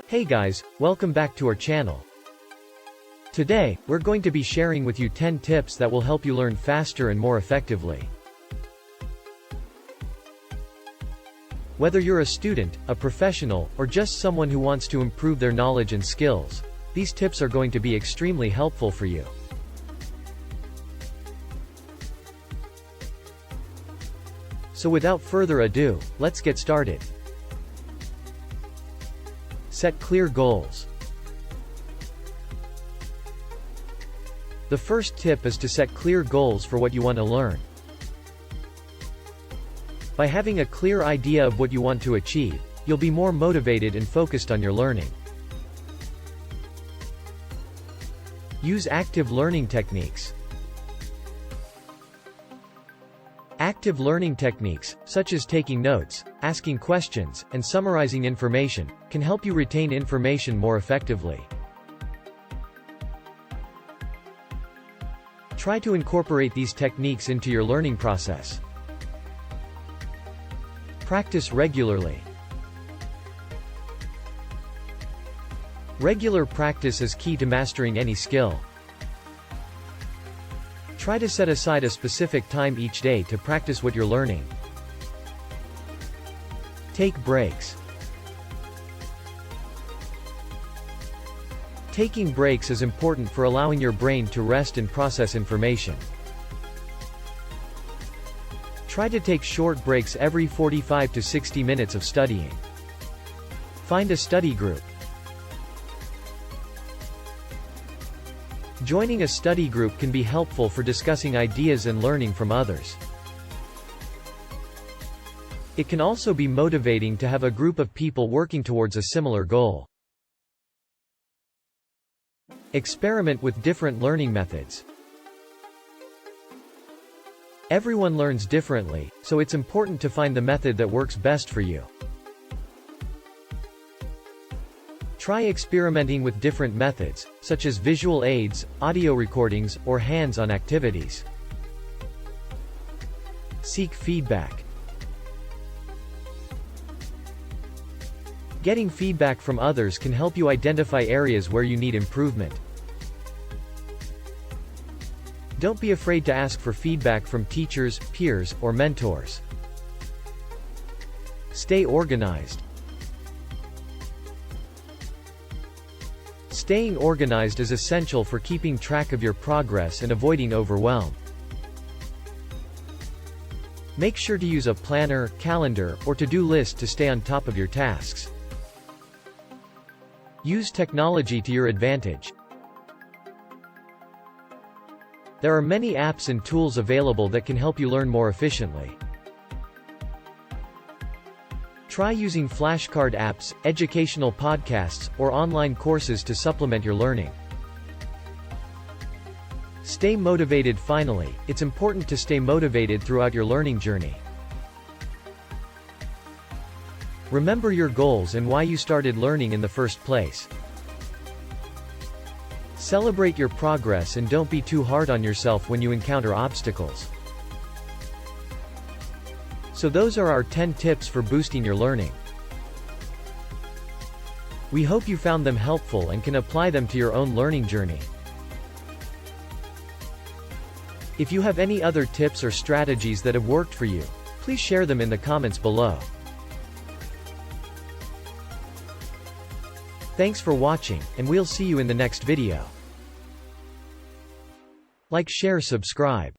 Hey guys, welcome back to our channel. Today, we're going to be sharing with you 10 tips that will help you learn faster and more effectively. Whether you're a student, a professional, or just someone who wants to improve their knowledge and skills, these tips are going to be extremely helpful for you. So without further ado, let's get started. Set clear goals. The first tip is to set clear goals for what you want to learn. By having a clear idea of what you want to achieve, you'll be more motivated and focused on your learning. Use active learning techniques. Active learning techniques, such as taking notes, asking questions, and summarizing information, can help you retain information more effectively. Try to incorporate these techniques into your learning process. Practice regularly. Regular practice is key to mastering any skill. Try to set aside a specific time each day to practice what you're learning. Take breaks. Taking breaks is important for allowing your brain to rest and process information. Try to take short breaks every 45 to 60 minutes of studying. Find a study group. Joining a study group can be helpful for discussing ideas and learning from others. It can also be motivating to have a group of people working towards a similar goal. Experiment with different learning methods. Everyone learns differently, so it's important to find the method that works best for you. Try experimenting with different methods, such as visual aids, audio recordings, or hands-on activities. Seek feedback. Getting feedback from others can help you identify areas where you need improvement. Don't be afraid to ask for feedback from teachers, peers, or mentors. Stay organized. Staying organized is essential for keeping track of your progress and avoiding overwhelm. Make sure to use a planner, calendar, or to-do list to stay on top of your tasks. Use technology to your advantage. There are many apps and tools available that can help you learn more efficiently. Try using flashcard apps, educational podcasts, or online courses to supplement your learning. Stay motivated. Finally, it's important to stay motivated throughout your learning journey. Remember your goals and why you started learning in the first place. Celebrate your progress and don't be too hard on yourself when you encounter obstacles. So those are our 10 tips for boosting your learning. We hope you found them helpful and can apply them to your own learning journey. If you have any other tips or strategies that have worked for you, please share them in the comments below. Thanks for watching, and we'll see you in the next video. Like, share, subscribe.